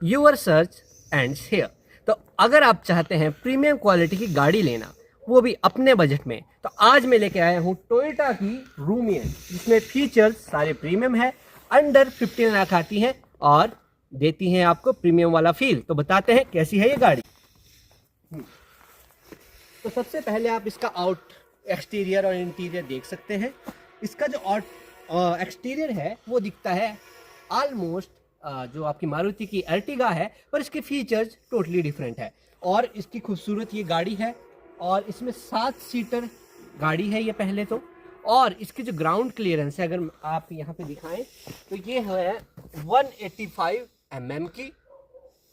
Your search ends here. तो अगर आप चाहते हैं प्रीमियम क्वालिटी की गाड़ी लेना, वो भी अपने बजट में, तो आज मैं लेके आया हूँ टोयोटा की रूमियन, जिसमें फीचर्स सारे प्रीमियम है, अंडर 15 लाख आती हैं और देती हैं आपको प्रीमियम वाला फील। तो बताते हैं कैसी है ये गाड़ी। तो सबसे पहले आप इसका एक्सटीरियर और इंटीरियर देख सकते हैं। इसका जो एक्सटीरियर है वो दिखता है ऑलमोस्ट जो आपकी मारुति की अर्टिगा है, पर इसके फीचर्स टोटली डिफरेंट है। और इसकी खूबसूरत ये गाड़ी है, और इसमें 7 सीटर गाड़ी है ये पहले तो। और इसकी जो ग्राउंड क्लियरेंस है, अगर आप यहाँ पे दिखाएं तो ये है 185 mm की,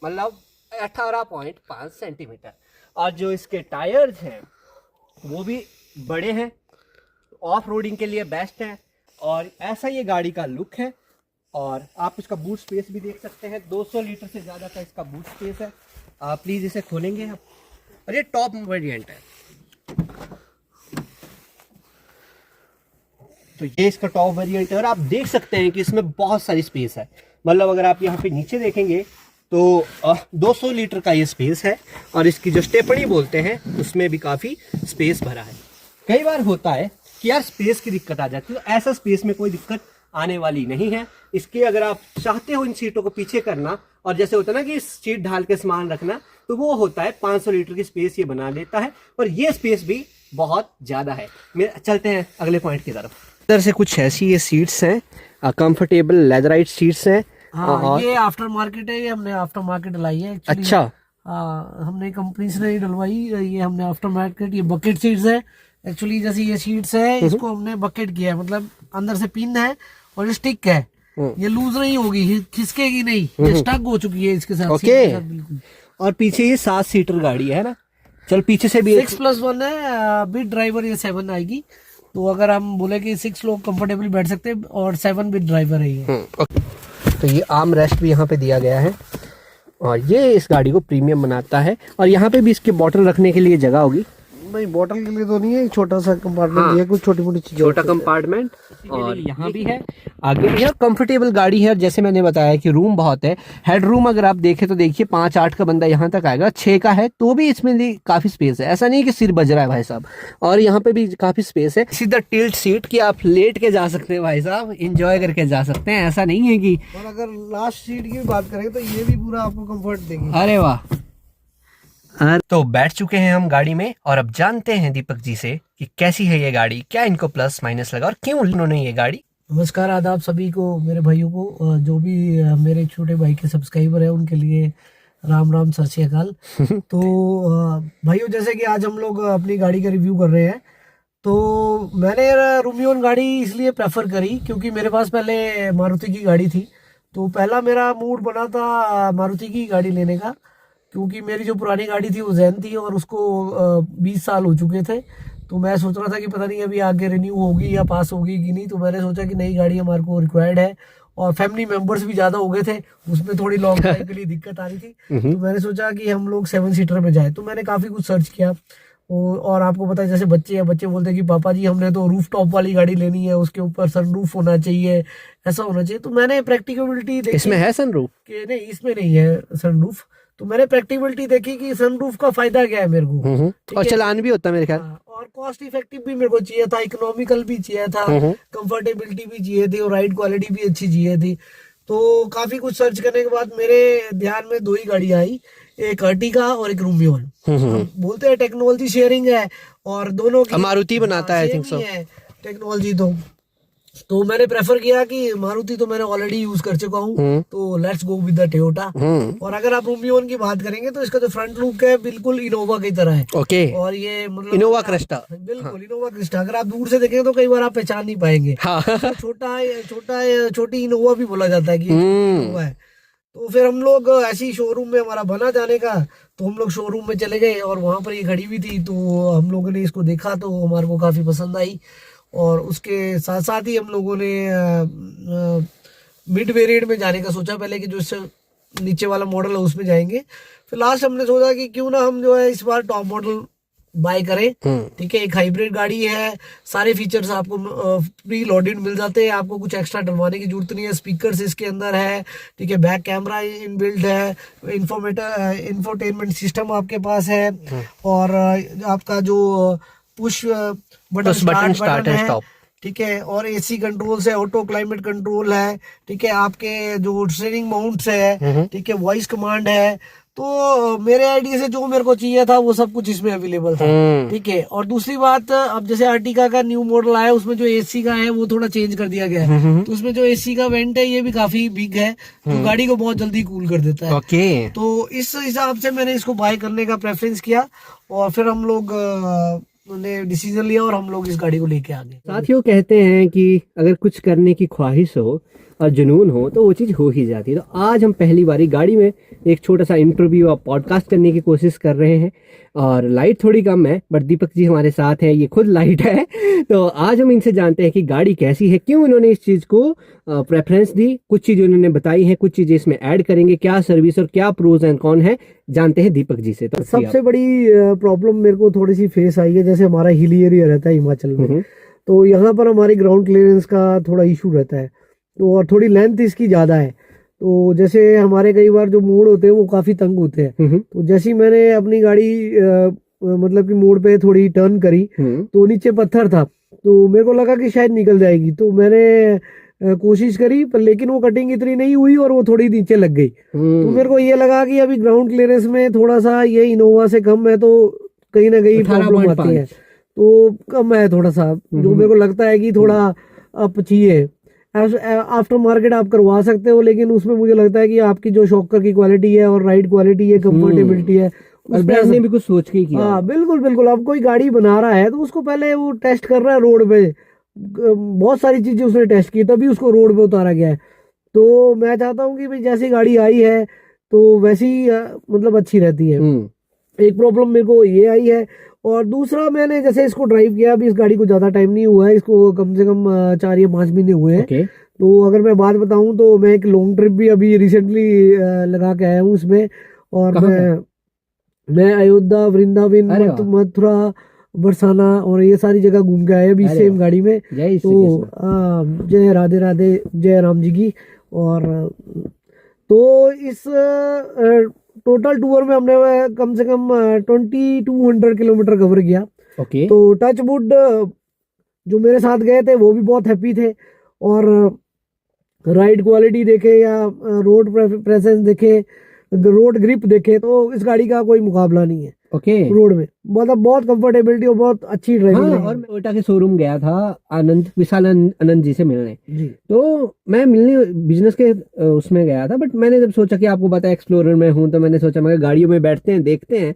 मतलब 18.5 सेंटीमीटर। और जो इसके टायर्स हैं वो भी बड़े हैं, ऑफ रोडिंग के लिए बेस्ट हैं। और ऐसा ये गाड़ी का लुक है। और आप इसका बूट स्पेस भी देख सकते हैं, 200 लीटर से ज़्यादा का इसका बूट स्पेस है। आप प्लीज़ इसे खोलेंगे आप, और ये टॉप वेरिएंट है। तो ये इसका टॉप वेरिएंट है, और आप देख सकते हैं कि इसमें बहुत सारी स्पेस है। मतलब अगर आप यहाँ पे नीचे देखेंगे तो 200 लीटर का ये स्पेस है। और इसकी जो स्टेपनी बोलते हैं उसमें भी काफ़ी स्पेस भरा है। कई बार होता है कि यार स्पेस की दिक्कत आ जाती है, तो ऐसा स्पेस में कोई दिक्कत आने वाली नहीं है। इसके अगर आप चाहते हो इन सीटों को पीछे करना, और जैसे होता है ना कि सीट ढाल के सामान रखना, तो वो होता है 500 लीटर की स्पेस ये बना देता है। और ये स्पेस भी बहुत ज़्यादा है। चलते हैं अगले पॉइंट की तरफ। इधर से कुछ ऐसी ये सीट्स हैं, कंफर्टेबल लेदराइट सीट्स हैं। हाँ, ये आफ्टर मार्केट है, ये हमने आफ्टर मार्केट डलाई है। अच्छा। हमने कंपनी से नहीं डलवाई, ये हमने आफ्टर मार्केट, ये बकेट सीट्स है एक्चुअली। जैसे ये सीट्स है, इसको हमने बकेट किया है, मतलब अंदर से पिन है और ये स्टिक है, ये लूज नहीं होगी, खिसकेगी नहीं, ये स्टक हो चुकी है इसके साथ। ओके। बिल्कुल। और पीछे ये 7 सीटर गाड़ी है ना। चल पीछे से भी 6+1 है, विद ड्राइवर ये 7 आएगी। तो अगर हम बोले कि 6 लोग कंफर्टेबल बैठ सकते हैं, और 7 विद ड्राइवर है ये। तो ये आर्म रेस्ट भी यहाँ पे दिया गया है, और ये इस गाड़ी को प्रीमियम बनाता है। और यहाँ पे भी इसके बॉटल रखने के लिए जगह होगी। नहीं, बॉटल के लिए तो नहीं है, छोटा सा कंपार्टमेंट दिया है, कुछ छोटी मोटी चीजें, छोटा कंपार्टमेंट। और यहाँ भी है, आगे भी है। कंफर्टेबल गाड़ी है, और जैसे मैंने बताया कि रूम बहुत है। हेड रूम अगर आप देखें तो देखिए 5-8 का बंदा यहाँ तक आएगा, 6 का है तो भी इसमें काफी स्पेस है। ऐसा नहीं कि सिर बज रहा है भाई साहब। और यहाँ पे भी काफी स्पेस है। सीधा टिल्ट सीट की आप लेट के जा सकते हैं भाई साहब, इंजॉय करके जा सकते हैं। ऐसा नहीं है कि, और अगर लास्ट सीट की बात करें तो ये भी पूरा आपको कंफर्ट देगी। अरे वाह। तो बैठ चुके हैं हम गाड़ी में, और अब जानते हैं दीपक जी से कि कैसी है ये गाड़ी, क्या इनको प्लस माइनस लगा, और क्यों उन्होंने ये गाड़ी। नमस्कार, आदाब सभी को, मेरे भाइयों को, जो भी मेरे छोटे भाई के सब्सक्राइबर है उनके लिए राम राम, सत श्री अकाल। तो भाइयों, जैसे कि आज हम लोग अपनी गाड़ी का रिव्यू कर रहे हैं, तो मैंने रूमियन गाड़ी इसलिए प्रेफर करी क्योंकि मेरे पास पहले मारुति की गाड़ी थी। तो पहला मेरा मूड बना था मारुति की गाड़ी लेने का, क्योंकि मेरी जो पुरानी गाड़ी थी वो जैन थी, और उसको 20 साल हो चुके थे। तो मैं सोच रहा था कि पता नहीं अभी आगे रिन्यू होगी या पास होगी कि नहीं। तो मैंने सोचा कि नई गाड़ी हमारे को रिक्वायर्ड है, और फैमिली मेंबर्स भी ज़्यादा हो गए थे, उसमें थोड़ी लॉन्ग ड्राइव के लिए दिक्कत आ रही थी। तो मैंने सोचा कि हम लोग 7 सीटर में जाए। तो मैंने काफ़ी कुछ सर्च किया, और आपको पता है जैसे बच्चे बोलते हैं कि पापा जी हमने तो रूफ टॉप वाली गाड़ी लेनी है, उसके ऊपर सनरूफ होना चाहिए, ऐसा होना चाहिए। तो मैंने प्रैक्टिकबिलिटी देखी, इसमें है सनरूफ? कि नहीं, इसमें नहीं है सनरूफ। तो मैंने प्रैक्टिकबिलिटी देखी कि सनरूफ का फायदा क्या है मेरे को, और चलान भी होता है मेरे ख्याल। और कॉस्ट इफेक्टिव भी मेरे को चाहिए था, इकोनॉमिकल भी चाहिए था, कंफर्टेबिलिटी भी चाहिए थी, और राइड क्वालिटी भी अच्छी चाहिए थी। तो काफी कुछ सर्च करने के बाद मेरे ध्यान में 2 ही गाड़ी आई, एक अर्टिगा और एक रूमियन। बोलते हैं टेक्नोलॉजी शेयरिंग है, और दोनों की मारुति बनाता है, आई थिंक सो, टेक्नोलॉजी। तो मैंने प्रेफर किया कि मारुति तो मैंने ऑलरेडी यूज कर चुका हूँ, तो let's go with the Toyota. और अगर आप रूमियन की बात करेंगे तो इसका जो फ्रंट लुक है बिल्कुल इनोवा की तरह है। ओके। और ये मतलब इनोवा क्रिस्टा, बिल्कुल इनोवा क्रिस्टा। अगर आप दूर से देखेंगे तो कई बार आप पहचान नहीं पाएंगे। तो छोटी इनोवा भी बोला जाता है कि इनोवा है। तो फिर हम लोग ऐसी शोरूम में हमारा बना जाने का, तो हम लोग शोरूम में चले गए, और वहां पर ये खड़ी हुई थी। तो हम लोगों ने इसको देखा तो हमारे को काफी पसंद आई, और उसके साथ साथ ही हम लोगों ने मिड वेरिएंट में जाने का सोचा पहले, कि जो इससे नीचे वाला मॉडल है उसमें जाएंगे। फिर लास्ट हमने सोचा कि क्यों ना हम जो है इस बार टॉप मॉडल बाय करें। ठीक है, एक हाइब्रिड गाड़ी है, सारे फीचर्स आपको प्री लोडेड मिल जाते हैं, आपको कुछ एक्स्ट्रा डलवाने की जरूरत नहीं है। स्पीकर्स इसके अंदर है, ठीक है, बैक कैमरा इनबिल्ट है, इंफोटेनमेंट सिस्टम आपके पास है, और आपका जो पुश बटन स्टार्ट है, ठीक है, और एसी कंट्रोल्स है, ऑटो क्लाइमेट कंट्रोल है, ठीक है, आपके जो स्टीयरिंग माउंट्स है, ठीक है, वॉइस कमांड है। तो मेरे आइडिया से जो मेरे को चाहिए था वो सब कुछ इसमें अवेलेबल था। ठीक है, और दूसरी बात, अब जैसे अर्टिगा का न्यू मॉडल आया, उसमें जो एसी का है वो थोड़ा चेंज कर दिया गया है। तो उसमें जो एसी का वेंट है ये भी काफी बिग है, जो गाड़ी को बहुत जल्दी कूल कर देता है। ओके। तो इस हिसाब से मैंने इसको बाय करने का प्रेफरेंस किया, और फिर हम लोग ने डिसीजन लिया और हम लोग इस गाड़ी को लेके आ गए। साथियों, कहते हैं कि अगर कुछ करने की ख्वाहिश हो और जुनून हो तो वो चीज़ हो ही जाती है। तो आज हम पहली बारी गाड़ी में एक छोटा सा इंटरव्यू और पॉडकास्ट करने की कोशिश कर रहे हैं, और लाइट थोड़ी कम है बट दीपक जी हमारे साथ हैं, ये खुद लाइट है। तो आज हम इनसे जानते हैं कि गाड़ी कैसी है, क्यों इन्होंने इस चीज़ को प्रेफरेंस दी, कुछ चीज़ें उन्होंने बताई हैं, कुछ चीज़ें इसमें ऐड करेंगे, क्या सर्विस और क्या प्रोज एंड कॉन है, जानते हैं दीपक जी से। तो सबसे बड़ी प्रॉब्लम मेरे को थोड़ी सी फेस आई है, जैसे हमारा हिली एरिया रहता है हिमाचल में, तो यहाँ पर हमारी ग्राउंड क्लियरेंस का थोड़ा इशू रहता है, तो और थोड़ी लेंथ इसकी ज्यादा है। तो जैसे हमारे कई बार जो मोड़ होते हैं वो काफी तंग होते हैं, तो जैसे ही मैंने अपनी गाड़ी मतलब कि मोड़ पे थोड़ी टर्न करी तो नीचे पत्थर था, तो मेरे को लगा कि शायद निकल जाएगी, तो मैंने कोशिश करी, पर लेकिन वो कटिंग इतनी नहीं हुई और वो थोड़ी नीचे लग गई। तो मेरे को ये लगा कि अभी ग्राउंड क्लियरेंस में थोड़ा सा ये इनोवा से कम है, तो कहीं ना कहीं प्रॉब्लम आती है, तो कम है थोड़ा सा, जो मेरे को लगता है कि थोड़ा अप चाहिए। आफ्टर मार्केट आप करवा सकते हो, लेकिन उसमें मुझे लगता है कि आपकी जो शॉकर की क्वालिटी है और राइड क्वालिटी है, कंफर्टेबिलिटी है, उसने भी कुछ सोच के किया। हाँ बिल्कुल बिल्कुल। अब कोई गाड़ी बना रहा है तो उसको पहले वो टेस्ट कर रहा है रोड पे, बहुत सारी चीजें उसने टेस्ट की तभी उसको रोड पे उतारा गया है। तो मैं चाहता हूँ कि भाई जैसी गाड़ी आई है तो वैसी मतलब अच्छी रहती है। एक प्रॉब्लम मेरे को ये आई है, और दूसरा मैंने जैसे इसको ड्राइव किया, अभी इस गाड़ी को ज्यादा टाइम नहीं हुआ है, इसको कम से कम 4 या 5 महीने हुए हैं। तो अगर मैं बात बताऊं तो मैं एक लॉन्ग ट्रिप भी अभी रिसेंटली लगा के आया हूँ इसमें, और मैं अयोध्या, वृंदावन, मथुरा, बरसाना और ये सारी जगह घूम के आए अभी सेम गाड़ी में। तो जय राधे राधे, जय राम जी की। और तो इस टोटल टूर में हमने कम से कम 2200 किलोमीटर कवर किया। तो टच वुड जो मेरे साथ गए थे वो भी बहुत हैप्पी थे, और राइड क्वालिटी देखे या रोड प्रेजेंस देखे, रोड ग्रिप देखे, तो इस गाड़ी का कोई मुकाबला नहीं है। रोड में मतलब बहुत कंफर्टेबिलिटी और बहुत अच्छी ड्राइविंग है। और मैं टोयोटा के शोरूम गया था विशाल आनंद जी से मिलने जी। तो मैं मिलने बिजनेस के उसमें गया था, बट मैंने जब सोचा कि आपको पता है एक्सप्लोरर में हूं, तो मैंने सोचा मैं गाड़ियों में बैठते हैं देखते हैं,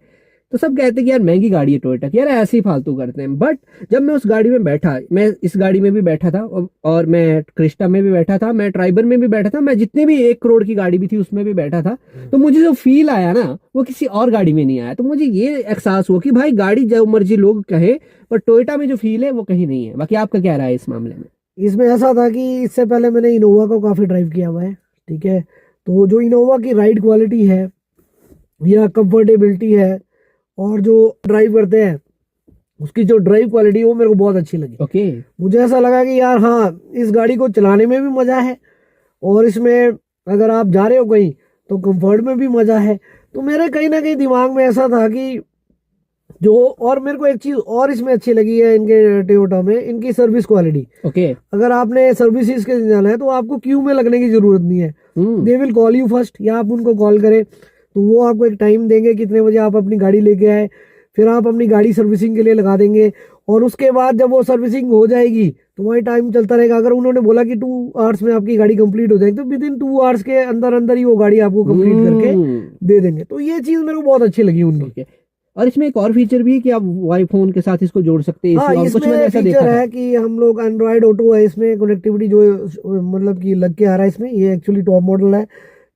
तो सब कहते हैं कि यार महंगी गाड़ी है टोयोटा की, यार ऐसे ही फालतू करते हैं। बट जब मैं उस गाड़ी में बैठा, मैं इस गाड़ी में भी बैठा था, और मैं क्रिस्टा में भी बैठा था, मैं ट्राइबर में भी बैठा था, मैं जितने भी 1 करोड़ की गाड़ी भी थी उसमें भी बैठा था, तो मुझे जो फील आया ना वो किसी और गाड़ी में नहीं आया। तो मुझे ये एहसास हुआ कि भाई गाड़ी जो मर्जी लोग कहे, पर टोयोटा में जो फील है वो कहीं नहीं है। बाकी आपका क्या राय है इस मामले में? इसमें ऐसा था कि इससे पहले मैंने इनोवा को काफी ड्राइव किया हुआ है, ठीक है, तो जो इनोवा की राइड क्वालिटी है या कंफर्टेबिलिटी है और जो ड्राइव करते हैं उसकी जो ड्राइव क्वालिटी वो मेरे को बहुत अच्छी लगी। मुझे ऐसा लगा कि यार हाँ, इस गाड़ी को चलाने में भी मजा है, और इसमें अगर आप जा रहे हो कहीं तो कंफर्ट में भी मजा है। तो मेरे कहीं ना कहीं दिमाग में ऐसा था कि जो, और मेरे को एक चीज और इसमें अच्छी लगी है इनके टोयोटा में, इनकी सर्विस क्वालिटी। अगर आपने सर्विसेज के जाना है तो आपको क्यू में लगने की जरूरत नहीं है, they will call you first, या आप उनको कॉल करें तो वो आपको एक टाइम देंगे कितने बजे आप अपनी गाड़ी लेके आए, फिर आप अपनी गाड़ी सर्विसिंग के लिए लगा देंगे, और उसके बाद जब वो सर्विसिंग हो जाएगी तो वही टाइम चलता रहेगा। अगर उन्होंने बोला कि 2 आवर्स में आपकी गाड़ी कंप्लीट हो जाएगी, तो विद इन 2 आवर्स के अंदर अंदर ही वो गाड़ी आपको कंप्लीट करके दे देंगे। तो ये चीज मेरे को बहुत अच्छी लगी उनकी। और इसमें एक और फीचर भी है कि आप वाई फोन के साथ इसको जोड़ सकते हैं। हाँ, इसमें फीचर है कि हम लोग एंड्रॉइड ऑटो है, इसमें कनेक्टिविटी जो मतलब कि लग के आ रहा है इसमें, ये एक्चुअली टॉप मॉडल है,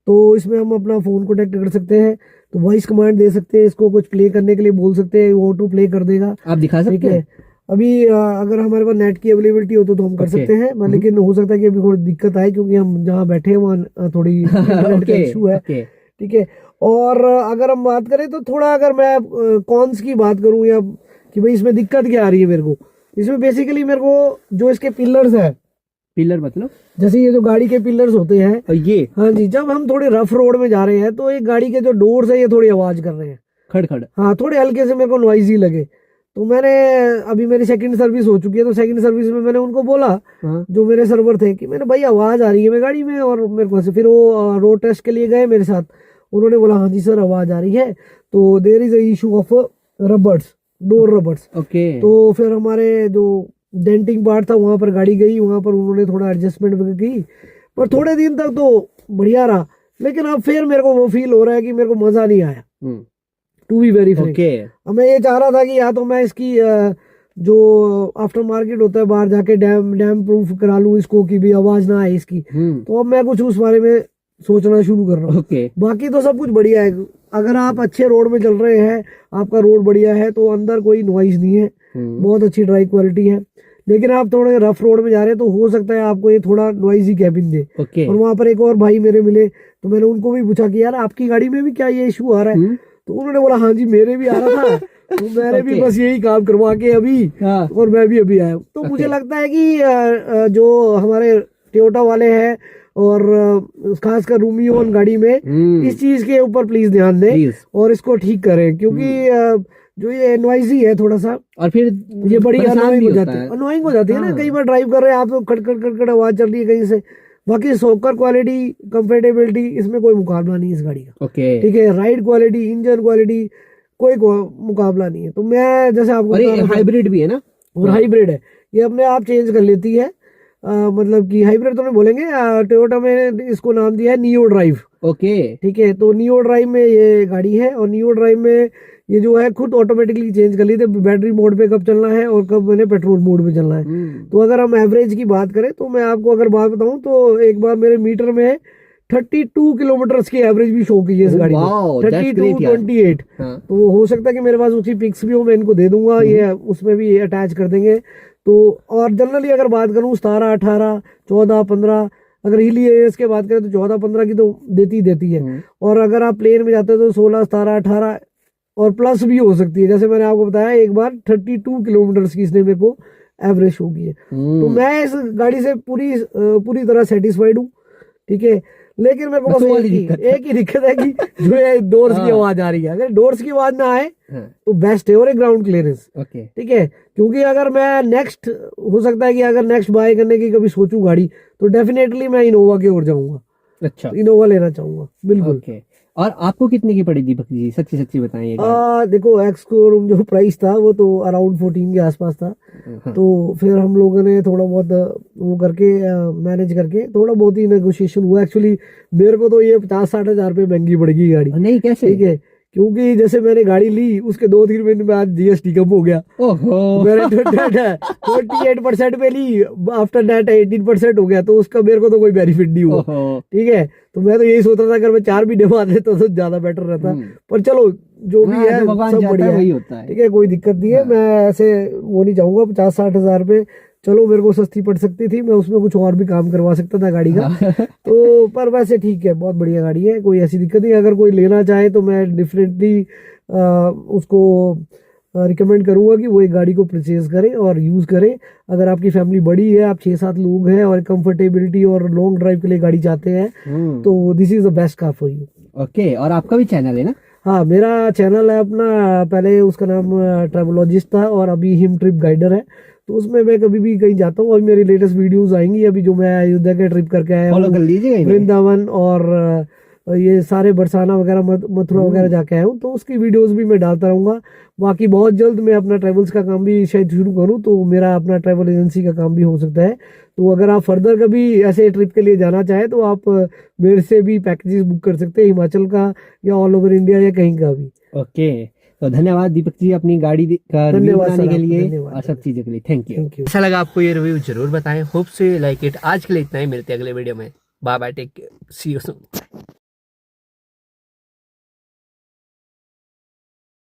तो इसमें हम अपना फोन कनेक्ट कर सकते हैं, तो वॉइस कमांड दे सकते हैं, इसको कुछ प्ले करने के लिए बोल सकते हैं, वो ऑटो प्ले कर देगा। आप दिखा सकते हैं। अभी अगर हमारे पास नेट की अवेलेबिलिटी हो तो हम कर सकते हैं, लेकिन हो सकता है कि अभी थोड़ी दिक्कत आए, क्योंकि हम जहाँ बैठे हैं वहाँ थोड़ी इंटरनेट का इशू है, ठीक है। और अगर हम बात करें तो थोड़ा, अगर मैं कॉन्स की बात करूं या कि भाई इसमें दिक्कत क्या आ रही है मेरे को, इसमें बेसिकली मेरे को जो इसके पिलर्स है, पिलर मतलब जैसे ये जो गाड़ी के पिलर्स होते हैं, ये, हाँ जी, जब हम थोड़े रफ रोड में जा रहे हैं तो ये गाड़ी के जो डोर्स है ये थोड़ी आवाज कर रहे हैं, खड़ खड़। हाँ, थोड़े हल्के से मेरे को नॉइजी लगे। तो मैंने, अभी मेरी सेकंड सर्विस हो चुकी है, तो सेकंड सर्विस में मैंने उनको बोला, हाँ। जो मेरे सर्वर थे, कि मैंने भाई आवाज आ रही है मेरी गाड़ी में, और मेरे को फिर वो रोड टेस्ट के लिए गए मेरे साथ, उन्होंने बोला हाँ जी सर आवाज आ रही है, तो there is a issue of rubbers, door rubbers. Okay. तो फिर हमारे जो डेंटिंग पार्ट था वहां पर गाड़ी गई, वहां पर उन्होंने थोड़ा एडजस्टमेंट की, पर थोड़े दिन तक तो बढ़िया रहा, लेकिन अब फिर मेरे को वो फील हो रहा है कि मेरे को मजा नहीं आया, टू बी वेरी फ्रैंक। अब मैं ये चाह रहा था कि या तो मैं इसकी जो आफ्टर मार्केट होता है बाहर जाके डैम प्रूफ करा लूं इसको, कि भी आवाज ना आए इसकी। तो अब मैं कुछ उस बारे में सोचना शुरू कर रहा हूँ। बाकी तो सब कुछ बढ़िया है, अगर आप अच्छे रोड में चल रहे हैं, आपका रोड बढ़िया है, तो अंदर कोई नॉइज नहीं है, बहुत अच्छी ड्राइव क्वालिटी है। लेकिन आप थोड़े रफ रोड में जा रहे हैं तो हो सकता है आपको ये थोड़ा नॉइजी कैबिन दे। और वहां पर एक और भाई मेरे मिले, तो मैंने उनको भी पूछा कि यार आपकी गाड़ी में भी क्या ये इशू आ रहा है? तो उन्होंने बोला हाँ जी मेरे भी आ रहा था, तो मैंने भी बस यही काम करवा के अभी, और मैं भी अभी आया। तो मुझे लगता है कि जो हमारे टोयोटा वाले हैं और खासकर रूमियोन गाड़ी में इस चीज के ऊपर प्लीज ध्यान दें और इसको ठीक करें, क्योंकि जो ये नॉइजी है थोड़ा सा, और फिर ये बड़ी अनोइंग हो जाती है ना। कई बार ड्राइव कर रहे हैं आप, तो खड़खड़ खड़खड़ आवाज चल रही है कहीं से। बाकी सोकर क्वालिटी, कंफर्टेबिलिटी, इसमें कोई मुकाबला नहीं है इस गाड़ी का। ठीक है, राइड क्वालिटी, इंजन क्वालिटी, कोई मुकाबला नहीं है। तो मैं जैसे आपको, हाइब्रिड भी है ना, और हाइब्रिड है, ये अपने आप चेंज कर लेती है। मतलब कि हाइब्रिड तो नहीं बोलेंगे, टोयोटा में इसको नाम दिया है नियो ड्राइव। ठीक है, तो नियो ड्राइव में ये गाड़ी है, और नियो ड्राइव में ये जो है खुद ऑटोमेटिकली चेंज कर लेते, बैटरी मोड पे कब चलना है और कब मैंने पेट्रोल मोड पे चलना है। तो अगर हम एवरेज की बात करें, तो मैं आपको अगर बात बताऊं तो एक बार मेरे मीटर में 32 किलोमीटर की एवरेज भी शो की है इस गाड़ी में, 32-28। तो हो सकता है कि मेरे पास उसकी पिक्स भी हो, मैं इनको दे दूंगा, ये उसमें भी अटैच कर देंगे। तो और जनरली अगर बात करूं 17, 18, 14, 15, अगर हिली एरियाज की बात करें तो 14, 15 की तो देती है। और अगर आप प्लेन में जाते हैं तो 16, 17, 18 और प्लस भी हो सकती है। जैसे मैंने आपको बताया, एक बार 32 किलोमीटर की इसने मेरे को एवरेज शो की है। तो मैं इस गाड़ी से पूरी तरह सेटिस्फाइड हूँ। ठीक है, लेकिन मेरे को बस एक ही दिक्कत है कि जो है डोर्स की आवाज आ रही है। अगर डोर्स की आवाज ना आए तो बेस्ट है, और एक ग्राउंड क्लियरेंस। ठीक है, क्योंकि अगर मैं नेक्स्ट, हो सकता है कि अगर नेक्स्ट बाय करने की कभी सोचूं गाड़ी, तो डेफिनेटली मैं इनोवा की ओर जाऊंगा। अच्छा, इनोवा लेना चाहूंगा, बिल्कुल। और आपको कितने की पड़ी दीपक जी, सच्ची बताइए। देखो, एक्स शोरूम जो प्राइस था वो तो अराउंड 14 के आसपास था। तो फिर हम लोगों ने थोड़ा बहुत वो करके मैनेज करके थोड़ा बहुत ही नेगोशिएशन हुआ। एक्चुअली मेरे को तो ये 50-60 हजार रुपए महंगी पड़ेगी गाड़ी। नहीं, कैसे? ठीक है, क्योंकि जैसे मैंने गाड़ी ली उसके 2-3 महीने में आज जीएसटी कम हो गया। मैंने 28% पे ली, आफ्टर दैट 18% हो गया, तो उसका मेरे को तो कोई बेनिफिट नहीं हुआ। ठीक है, तो मैं तो यही सोच रहा था अगर मैं 4 महीने बाद लेता तो ज्यादा बेटर रहता। पर चलो जो भी है सब बढ़िया है। ठीक है, कोई दिक्कत नहीं है। मैं ऐसे वो नहीं चाहूंगा 50-60 हजार रुपए, चलो मेरे को सस्ती पड़ सकती थी, मैं उसमें कुछ और भी काम करवा सकता था गाड़ी का। तो पर वैसे ठीक है, बहुत बढ़िया गाड़ी है, कोई ऐसी दिक्कत नहीं। अगर कोई लेना चाहे तो मैं डेफिनेटली उसको रिकमेंड करूंगा कि वो एक गाड़ी को परचेज करे और यूज करे। अगर आपकी फैमिली बड़ी है, आप 6-7 लोग हैं और कंफर्टेबिलिटी और लॉन्ग ड्राइव के लिए गाड़ी चाहते हैं, तो this is the best car for you. Okay, और आपका भी चैनल है ना? हाँ, मेरा चैनल है अपना, पहले उसका नाम ट्रैवलॉजिस्ट था और अभी हिम ट्रिप गाइडर है। तो उसमें मैं कभी भी कहीं जाता हूँ, अभी मेरी लेटेस्ट वीडियोस आएंगी। अभी जो मैं अयोध्या के ट्रिप करके आया हूँ, वृंदावन और ये सारे बरसाना वगैरह, मथुरा वगैरह जाके आया हूँ, तो उसकी वीडियोस भी मैं डालता रहूंगा। बाकी बहुत जल्द मैं अपना ट्रैवल्स का काम भी शायद शुरू करूँ, तो मेरा अपना ट्रैवल एजेंसी का काम भी हो सकता है। तो अगर आप फर्दर कभी ऐसे ट्रिप के लिए जाना चाहें तो आप मेरे से भी पैकेजेस बुक कर सकते हैं, हिमाचल का या ऑल ओवर इंडिया या कहीं का भी। ओके, तो धन्यवाद दीपक जी अपनी गाड़ी का रिव्यू बनाने के लिए और सब चीजों के लिए। Thank you. अच्छा लगा आपको ये रिव्यू जरूर बताएं, hope so you like it. आज के लिए इतना ही, मिलते हैं अगले वीडियो में। Bye bye, take care, see you soon.